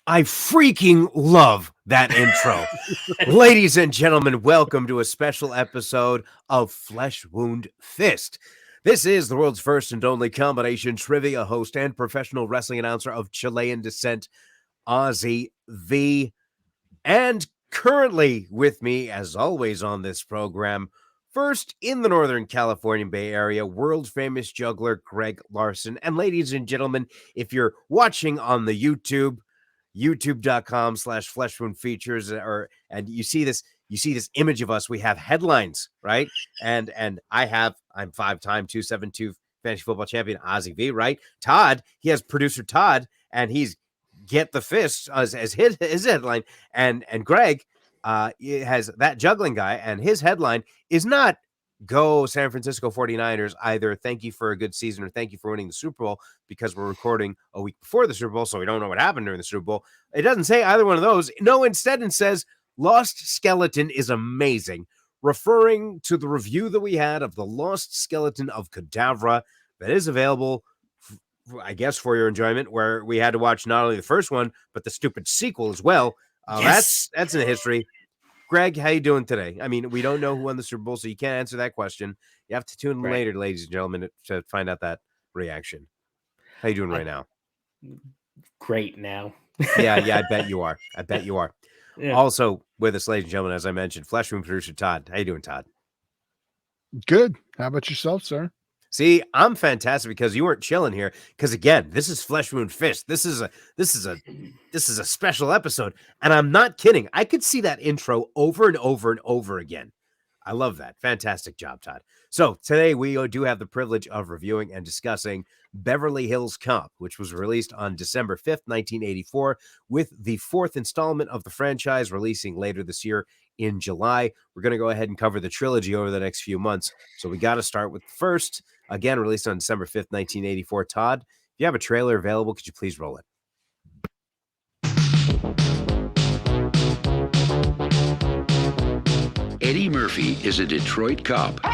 I freaking love that intro. Ladies and gentlemen, welcome to a special episode of Flesh Wound Fist. This is the world's first and only combination trivia host and professional wrestling announcer of Chilean descent, Ozzy V. And currently with me, as always on this program, first in the Northern California Bay Area, world famous juggler Greg Larson. And ladies and gentlemen, if you're watching on the youtube.com/fleshwoundfeatures, and you see this image of us, we have headlines, right? And I'm 5-time 272 fantasy football champion Ozzy V, right? Todd, he has producer Todd, and he's Get the Fist as his headline, and Greg has that juggling guy, and his headline is not "Go San Francisco 49ers," either "Thank you for a good season" or "Thank you for winning the Super Bowl," because we're recording a week before the Super Bowl, so we don't know what happened during the Super Bowl. It doesn't say either one of those. No, instead it says "Lost Skeleton is amazing," referring to the review that we had of the Lost Skeleton of Cadavra that is available, I guess, for your enjoyment, where we had to watch not only the first one, but the stupid sequel as well. Yes. That's in the history. Greg, how you doing today? I mean, we don't know who won the Super Bowl, so you can't answer that question. You have to tune in later, ladies and gentlemen, to find out that reaction. How you doing right now? Great now. Yeah, I bet you are. Yeah. Also with us, ladies and gentlemen, as I mentioned, Fleshroom producer Todd. How you doing, Todd? Good. How about yourself, sir? See, I'm fantastic because you weren't chilling here. Because again, this is Flesh Wound Fist. This is a special episode, and I'm not kidding. I could see that intro over and over and over again. I love that. Fantastic job, Todd. So today we do have the privilege of reviewing and discussing Beverly Hills Cop, which was released on December 5th, 1984, with the fourth installment of the franchise releasing later this year in July. We're going to go ahead and cover the trilogy over the next few months. So we got to start with the first, again, released on December 5th, 1984. Todd, if you have a trailer available, could you please roll it? Eddie Murphy is a Detroit cop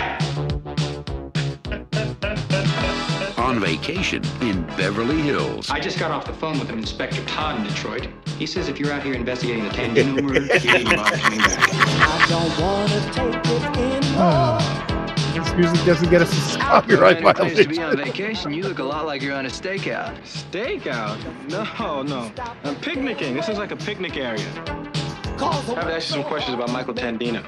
on vacation in Beverly Hills. I just got off the phone with an Inspector Todd in Detroit. He says if you're out here investigating the Tandino murder, you ain't bother coming back. I don't want to take it anymore. This music doesn't get us a copyright violation. To be on vacation, you look a lot like you're on a stakeout. Stakeout? No. I'm picnicking. This is like a picnic area. I have to ask you some questions about Michael Tandino.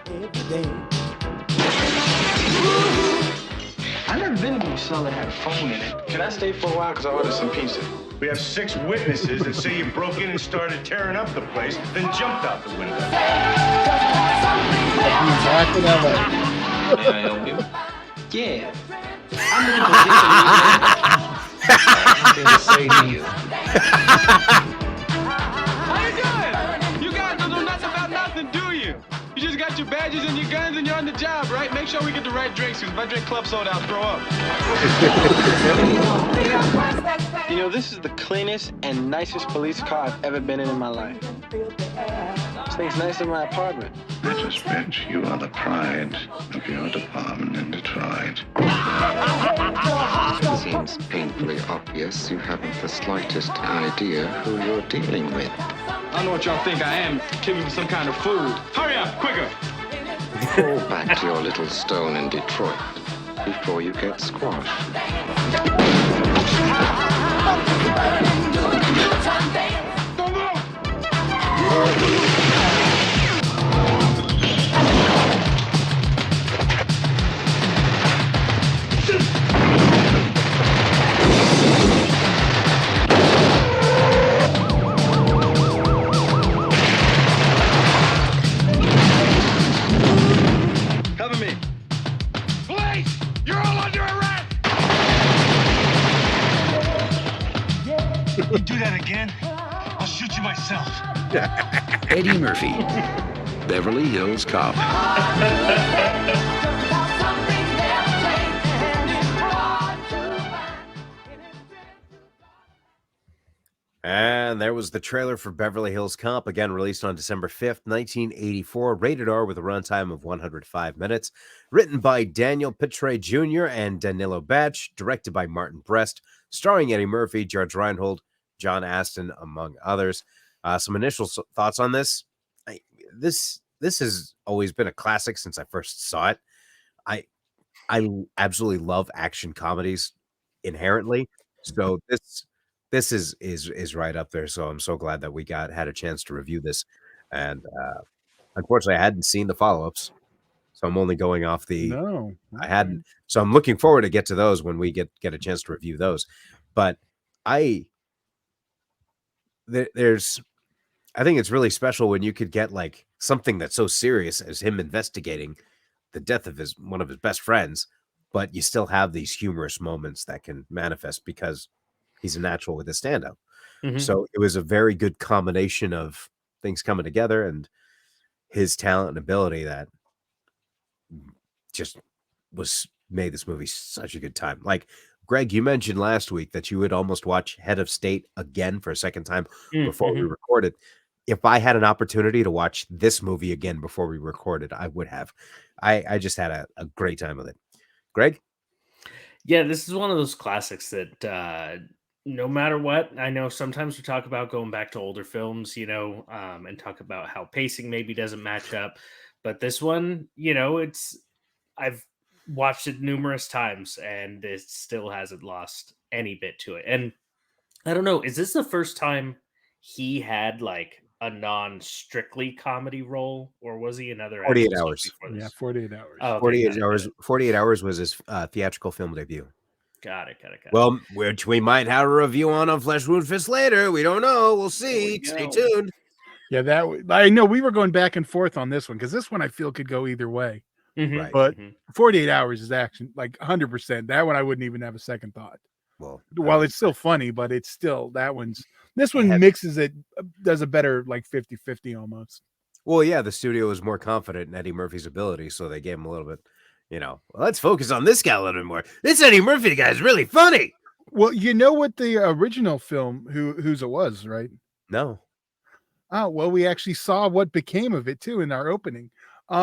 I've never been to a cell that had a phone in it. Can I stay for a while? Because I ordered some pizza. We have 6 witnesses that say you broke in and started tearing up the place, then jumped out the window. Back in LA. May I help you? Yeah. I'm looking for Say to you. How you doing? You guys don't know nothing about nothing, do you? You just got your badges and your guns and you're on the job, right? Make sure we get the right drinks, because if I drink club soda, I'll throw up. You know, this is the cleanest and nicest police car I've ever been in my life. This thing's nicer than my apartment. I suspect you are the pride of your department in Detroit. It seems painfully obvious you haven't the slightest idea who you're dealing with. I don't know what y'all think I am, killing for some kind of food. Hurry up, quicker! Fall back to your little stone in Detroit before you get squashed. Cover me. Police! You're all under arrest! You do that again, I'll shoot you myself. Eddie Murphy, Beverly Hills Cop. And there was the trailer for Beverly Hills Cop, again released on December 5th, 1984, rated R with a runtime of 105 minutes, written by Daniel Pitre Jr. and Danilo Batch, directed by Martin Brest, starring Eddie Murphy, George Reinhold, John Aston, among others. Some initial thoughts on this. This has always been a classic since I first saw it. I absolutely love action comedies inherently. So this is right up there. So I'm so glad that we had a chance to review this. And unfortunately, I hadn't seen the follow-ups, so I'm only going off the. No, I hadn't. So I'm looking forward to get to those when we get a chance to review those. But there's. I think it's really special when you could get like something that's so serious as him investigating the death of one of his best friends, but you still have these humorous moments that can manifest because he's a natural with his stand-up. So it was a very good combination of things coming together and his talent and ability that just made this movie such a good time. Like Greg, you mentioned last week that you would almost watch Head of State again for a second time before we recorded. If I had an opportunity to watch this movie again before we recorded, I would have. I just had a great time with it. Greg? Yeah, this is one of those classics that no matter what, I know sometimes we talk about going back to older films, and talk about how pacing maybe doesn't match up. But this one, I've watched it numerous times and it still hasn't lost any bit to it. And I don't know, is this the first time he had like a non-strictly comedy role, or was he another 48 action hours? before this? Yeah, 48 hours. Oh, okay, 48 hours. 48 hours was his theatrical film debut. Got it. Well, which we might have a review on Flesh Wound Fist later. We don't know. We'll see. Stay tuned. Yeah, I know we were going back and forth on this one because this one I feel could go either way. Right. But 48 hours is action, like 100%. That one I wouldn't even have a second thought. Well, it's still funny, but it's still this one mixes it, does a better like 50-50 almost. Well, yeah, the studio was more confident in Eddie Murphy's ability, so they gave him a little bit, let's focus on this guy a little bit more. This Eddie Murphy guy is really funny. Well, you know what the original film, whose it was, right? No. Oh, well, we actually saw what became of it too in our opening.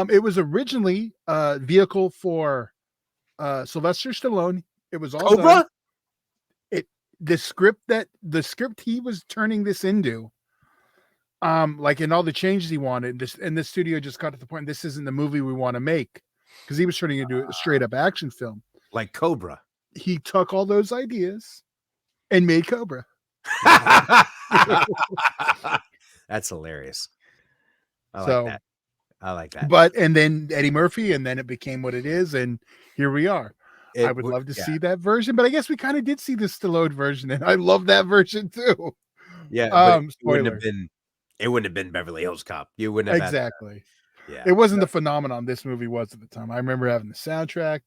It was originally a vehicle for Sylvester Stallone. It was all Cobra? The script he was turning this into, like in all the changes he wanted, and the studio just got to the point, this isn't the movie we want to make, because he was turning it into a straight up action film. Like Cobra. He took all those ideas and made Cobra. That's hilarious. I like that. But and then Eddie Murphy, and then it became what it is, and here we are. I would love to see that version, but I guess we kind of did see the Stallone version, and I love that version too. Yeah, but it spoiler. wouldn't have been Beverly Hills Cop. You wouldn't have exactly. Yeah, it wasn't the phenomenon this movie was at the time. I remember having the soundtrack.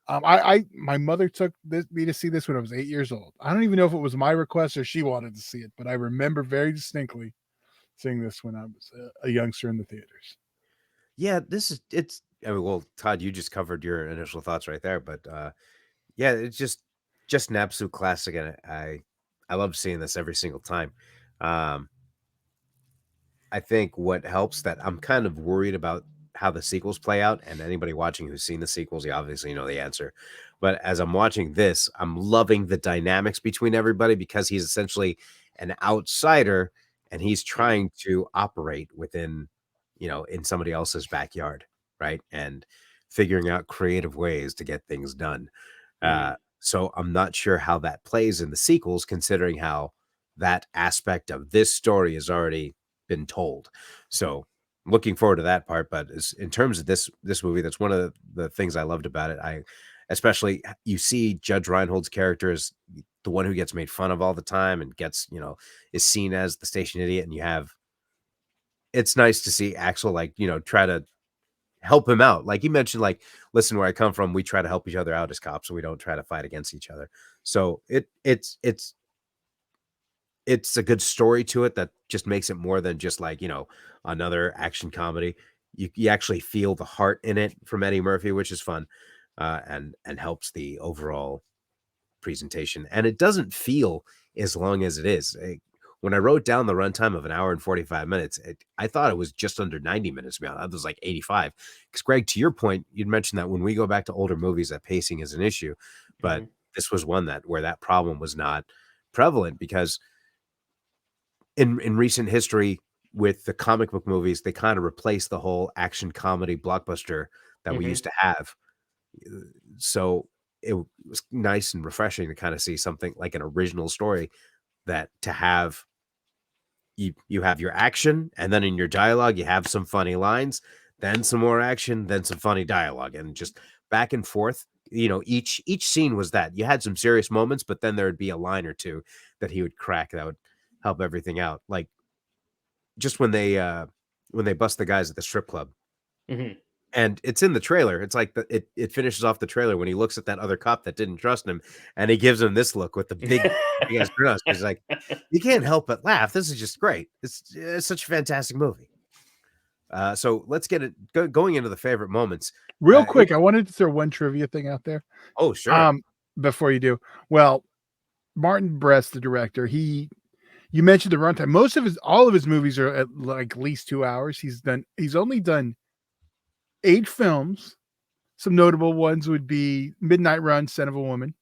My mother took me to see this when I was 8 years old. I don't even know if it was my request or she wanted to see it, but I remember very distinctly seeing this when I was a youngster in the theaters. Yeah, well, Todd, you just covered your initial thoughts right there, but yeah, it's just an absolute classic, and I love seeing this every single time. I think what helps that I'm kind of worried about how the sequels play out, and anybody watching who's seen the sequels, you obviously know the answer. But as I'm watching this, I'm loving the dynamics between everybody because he's essentially an outsider and he's trying to operate within, in somebody else's backyard, right? And figuring out creative ways to get things done. So I'm not sure how that plays in the sequels, considering how that aspect of this story has already been told. So looking forward to that part. But in terms of this movie, that's one of the things I loved about it. Especially you see Judge Reinhold's character as the one who gets made fun of all the time and gets, is seen as the station idiot. And it's nice to see Axel, try to help him out. Like you mentioned, listen, where I come from, we try to help each other out as cops, so we don't try to fight against each other. So it's a good story to it that just makes it more than just another action comedy. You actually feel the heart in it from Eddie Murphy, which is fun, and helps the overall presentation. And it doesn't feel as long as it is. When I wrote down the runtime of 1 hour and 45 minutes, I thought it was just under 90 minutes. To be honest, I was like 85. Because Greg, to your point, you'd mentioned that when we go back to older movies, that pacing is an issue, but this was one where that problem was not prevalent, because in recent history with the comic book movies, they kind of replaced the whole action comedy blockbuster that we used to have. So it was nice and refreshing to kind of see something like an original story that to have you have your action, and then in your dialogue you have some funny lines, then some more action, then some funny dialogue, and just back and forth. Each scene was that you had some serious moments, but then there would be a line or two that he would crack that would help everything out. Like just when they bust the guys at the strip club. And it's in the trailer. It's like it finishes off the trailer when he looks at that other cop that didn't trust him, and he gives him this look with the big ass grin. He's like, you can't help but laugh. This is just great. It's such a fantastic movie. So let's get it going into the favorite moments. Real quick, I wanted to throw one trivia thing out there. Oh, sure. Before you do, well, Martin Brest, the director, you mentioned the runtime. All of his movies are at least 2 hours. He's only done 8 films. Some notable ones would be Midnight Run, Son of a Woman.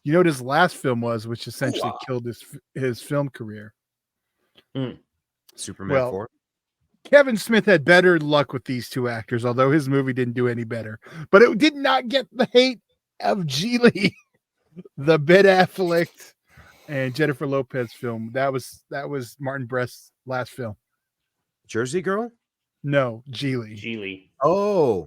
You know what his last film was, which essentially killed his film career? Superman 4. Kevin Smith had better luck with these 2 actors, although his movie didn't do any better. But it did not get the hate of Geely, the Ben Affleck and Jennifer Lopez film. That was Martin Brest's last film. Jersey Girl? No, Geely. Oh,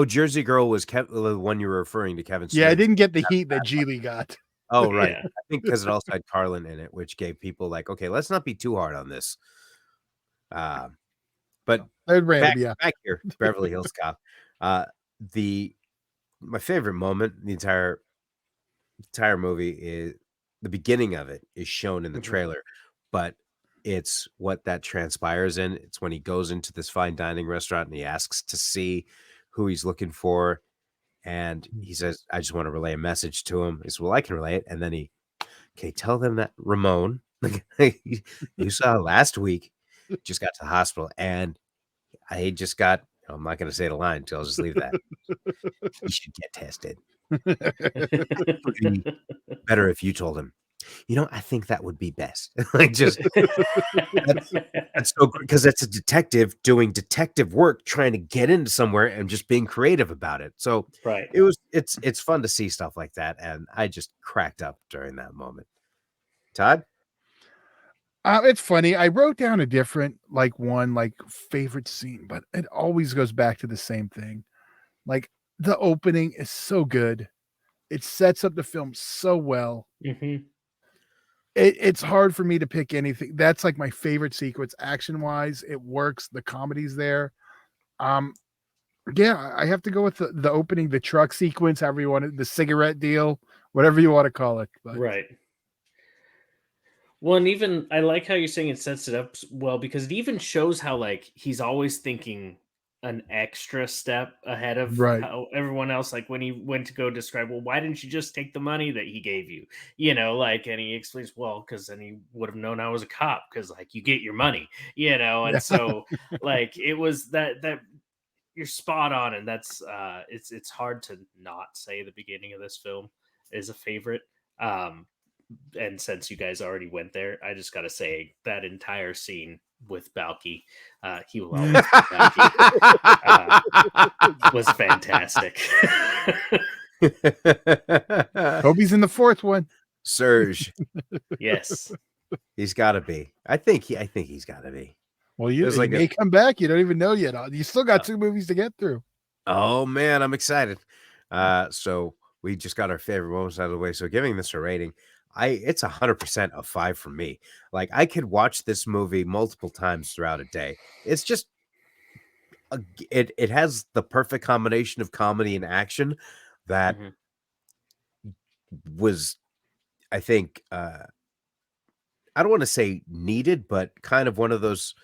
Jersey Girl was the one you were referring to, Kevin Smith. Yeah, I didn't get the heat that Geely got. Oh, right. I think because it also had Carlin in it, which gave people like, okay, let's not be too hard on this. But back here, Beverly Hills Cop. My favorite moment, the entire movie is the beginning of it is shown in the trailer, but it's what that transpires in. It's when he goes into this fine dining restaurant and he asks to see who he's looking for. And he says, I just want to relay a message to him. He says, well, I can relay it. And then tell them that Ramon, you saw last week, just got to the hospital. And I just got, I'm not going to say the line, so I'll just leave that. You should get tested. It would be better if you told him, I think that would be best. That's so because that's a detective doing detective work, trying to get into somewhere and just being creative about it. So right, it's fun to see stuff like that, and I just cracked up during that moment. Todd, it's funny. I wrote down a different favorite scene, but it always goes back to the same thing. Like the opening is so good; it sets up the film so well. It's hard for me to pick anything. That's like my favorite sequence, action wise. It works. The comedy's there. Yeah, I have to go with the opening, the truck sequence, however you want it, the cigarette deal, whatever you want to call it. But. Right. Well, and even I like how you're saying it sets it up well, because it even shows how he's always thinking an extra step ahead of how everyone else. Like when he went to go describe, well, why didn't you just take the money that he gave you? And he explains, well, because then he would have known I was a cop, because you get your money, and so it was that you're spot on, and that's it's hard to not say the beginning of this film is a favorite. And since you guys already went there, I just got to say that entire scene with Balky, he will always be Balky, was fantastic. Hope he's in the 4th one. Serge. Yes, he's got to be. I think he's got to be. Well, he may come back. You don't even know yet. You still got 2 movies to get through. Oh man, I'm excited. So we just got our favorite moments out of the way. So giving this a rating, it's 100% a 5 from me. I could watch this movie multiple times throughout a day. It's just it has the perfect combination of comedy and action that was, I think, I don't want to say needed, but kind of one of those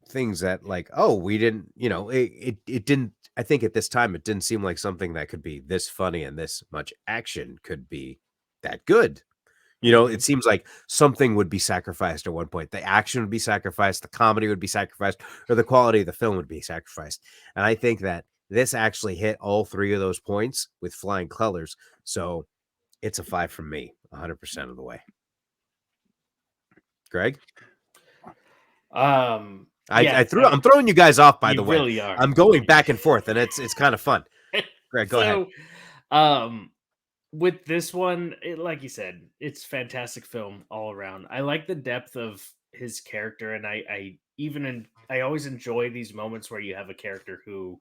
things that we didn't, it didn't. I think at this time it didn't seem like something that could be this funny and this much action could be that good. It seems like something would be sacrificed at one point. The action would be sacrificed, the comedy would be sacrificed, or the quality of the film would be sacrificed. And I think that this actually hit all 3 of those points with flying colors. So it's a 5 from me. 100% of the way. Greg? Yeah, I'm throwing you guys off, by the way. Really are. I'm going back and forth, and it's kind of fun. Greg, go ahead. With this one, like you said, it's fantastic film all around. I like the depth of his character, and I always enjoy these moments where you have a character who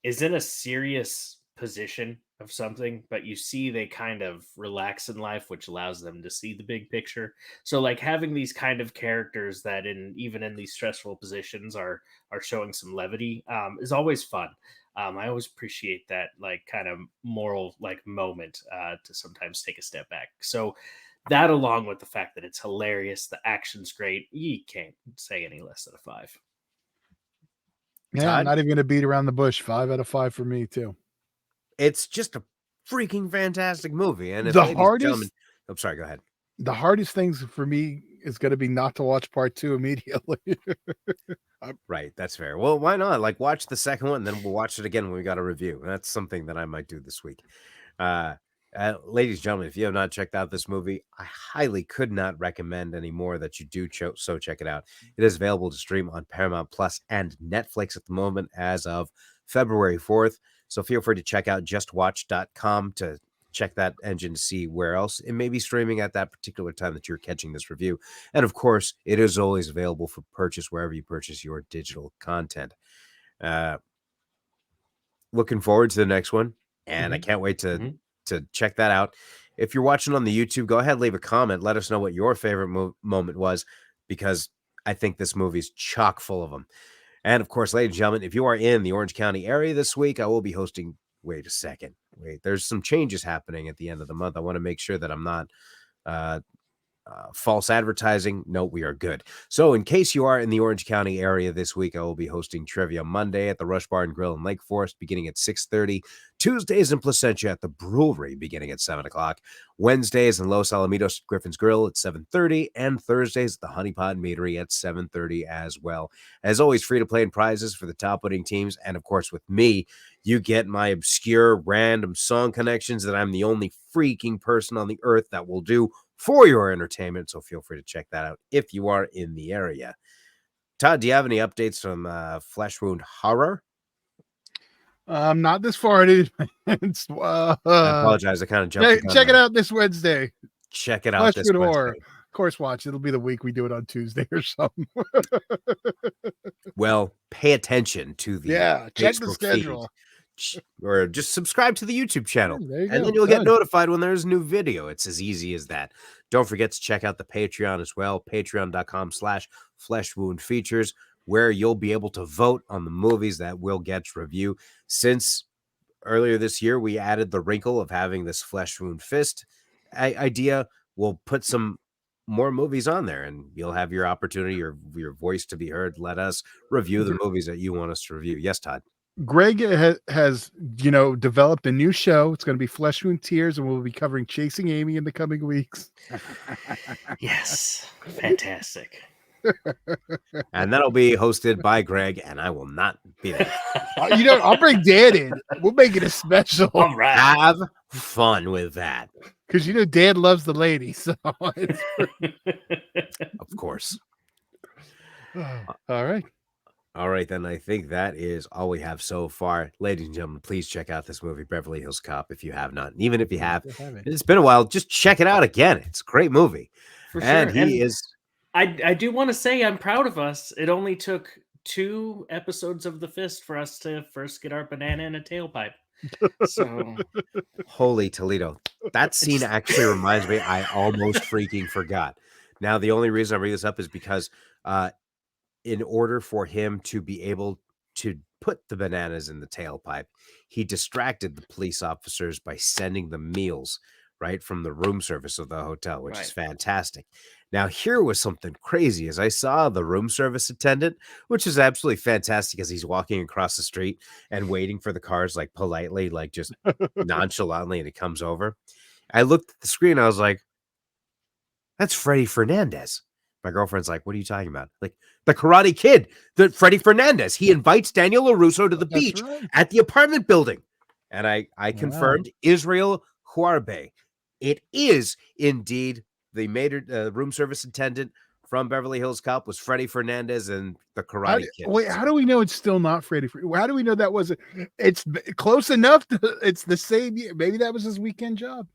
is in a serious position of something, but you see they kind of relax in life, which allows them to see the big picture. So like having these kind of characters that even in these stressful positions are showing some levity is always fun. I always appreciate that like kind of moral like moment to sometimes take a step back. So that, along with the fact that it's hilarious, the action's great, you can't say any less than a 5. Yeah, I'm not even going to beat around the bush. 5 out of 5 for me too. It's just a freaking fantastic movie. And if the hardest, I'm sorry, go ahead. The hardest things for me is going to be not to watch part 2 immediately. Right, that's fair. Well, why not? Like, watch the second one, then we'll watch it again when we got a review. That's something that I might do this week. Ladies and gentlemen, if you have not checked out this movie, I highly could not recommend any more that you do so check it out. It is available to stream on Paramount Plus and Netflix at the moment as of February 4th. So feel free to check out justwatch.com to check that engine to see where else it may be streaming at that particular time that you're catching this review. And of course, it is always available for purchase wherever you purchase your digital content. Looking forward to the next one, and I can't wait to check that out. If you're watching on the YouTube, go ahead, leave a comment. Let us know what your favorite moment was, because I think this movie's chock full of them. And of course, ladies and gentlemen, if you are in the Orange County area this week, I will be hosting. Wait a second. There's some changes happening at the end of the month. I want to make sure that I'm not false advertising. No, we are good. So in case you are in the Orange County area this week, I will be hosting Trivia Monday at the Rush Bar and Grill in Lake Forest beginning at 6:30. Tuesdays in Placentia at the Brewery beginning at 7 o'clock. Wednesdays in Los Alamitos Griffin's Grill at 7:30. And Thursdays at the Honey Pot Meadery at 7:30 as well. As always, free to play and prizes for the top winning teams. And of course, with me, you get my obscure random song connections that I'm the only freaking person on the earth that will do for your entertainment. So feel free to check that out if you are in the area. Todd, do you have any updates from Flesh Wound Horror? Not this far in advance. I apologize. I kind of jumped. Check it out this Wednesday. Check it out this Wednesday. Horror. Of course, watch. It'll be the week we do it on Tuesday or something. Well, pay attention to the check the schedule. Feed. Or just subscribe to the YouTube channel, and go. then you'll get notified when there's a new video. It's as easy as that. Don't forget to check out the Patreon as well, patreon.com/fleshwoundfeatures, where you'll be able to vote on the movies that will get review. Since earlier this year, we added the wrinkle of having this Flesh Wound Fist idea. We'll put some more movies on there, and you'll have your opportunity, or your voice to be heard. Let us review the movies that you want us to review. Yes, Todd. Greg has developed a new show. It's going to be Flesh Wound Tears, and we'll be covering Chasing Amy in the coming weeks. Yes, fantastic. And that'll be hosted by Greg, and I will not be there. I'll bring Dan in. We'll make it a special. All right. Have fun with that. Because Dan loves the lady, so it's of course. All right. All right, then I think that is all we have so far. Ladies and gentlemen, please check out this movie, Beverly Hills Cop, if you have not. And even if you have, it's been a while, just check it out again. It's a great movie. For and sure. He is. I do want to say I'm proud of us. It only took 2 episodes of The Fist for us to first get our banana in a tailpipe. So, holy Toledo. That scene actually reminds me, I almost freaking forgot. Now, the only reason I bring this up is because in order for him to be able to put the bananas in the tailpipe, he distracted the police officers by sending them meals right from the room service of the hotel, which is fantastic. Now, here was something crazy as I saw the room service attendant, which is absolutely fantastic as he's walking across the street and waiting for the cars, like politely, like just nonchalantly, and he comes over. I looked at the screen. I was like, that's Freddy Fernandez. My girlfriend's like, what are you talking about? Like, the Karate Kid, the Freddy Fernandez. He invites Daniel LaRusso to the beach at the apartment building. And I confirmed Israel Huarbe It is indeed the room service attendant from Beverly Hills Cop was Freddie Fernandez and the Karate Kid. Wait, how do we know it's still not Freddy? How do we know that wasn't? It's close enough. It's the same year. Maybe that was his weekend job.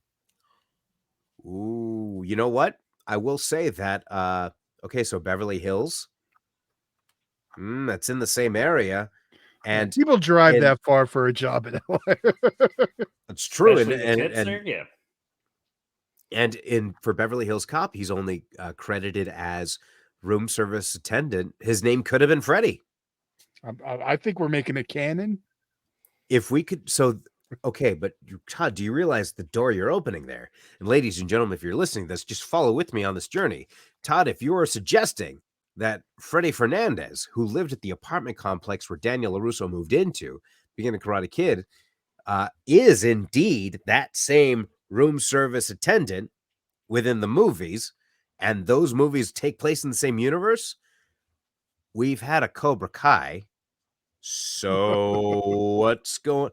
Ooh, you know what? I will say that. Okay, so Beverly Hills. That's in the same area, and people drive that far for a job in LA. That's true, yeah. And for Beverly Hills Cop, he's only credited as room service attendant. His name could have been Freddie. I think we're making it canon. If we could, okay, but Todd, do you realize the door you're opening there? And ladies and gentlemen, if you're listening to this, just follow with me on this journey. Todd, if you are suggesting that Freddie Fernandez, who lived at the apartment complex where Daniel LaRusso moved into, beginning Karate Kid, is indeed that same room service attendant within the movies, and those movies take place in the same universe, we've had a Cobra Kai. So what's going?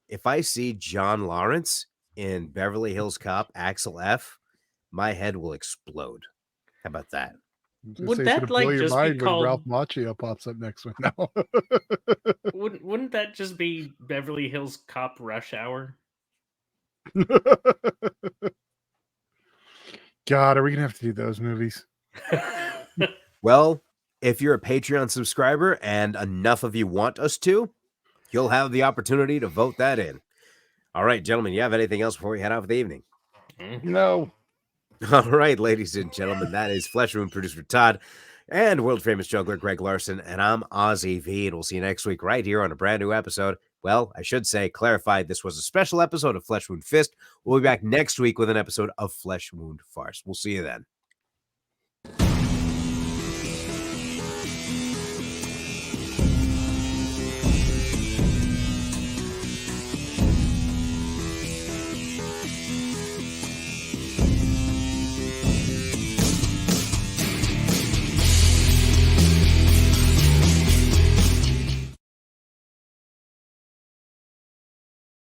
If I see John Lawrence in Beverly Hills Cop, Axel F, my head will explode. How about that? Would that just be called Ralph Macchio pops up next one now? Wouldn't that just be Beverly Hills Cop Rush Hour? God, are we gonna have to do those movies? Well, if you're a Patreon subscriber and enough of you want us to, you'll have the opportunity to vote that in. All right, gentlemen, you have anything else before we head out for the evening? No. All right, ladies and gentlemen, that is Flesh Wound producer Todd and world famous juggler Greg Larson, and I'm Ozzy V, and we'll see you next week right here on a brand new episode. Well, I should say, clarified, this was a special episode of Flesh Wound Fist. We'll be back next week with an episode of Flesh Wound Farce. We'll see you then.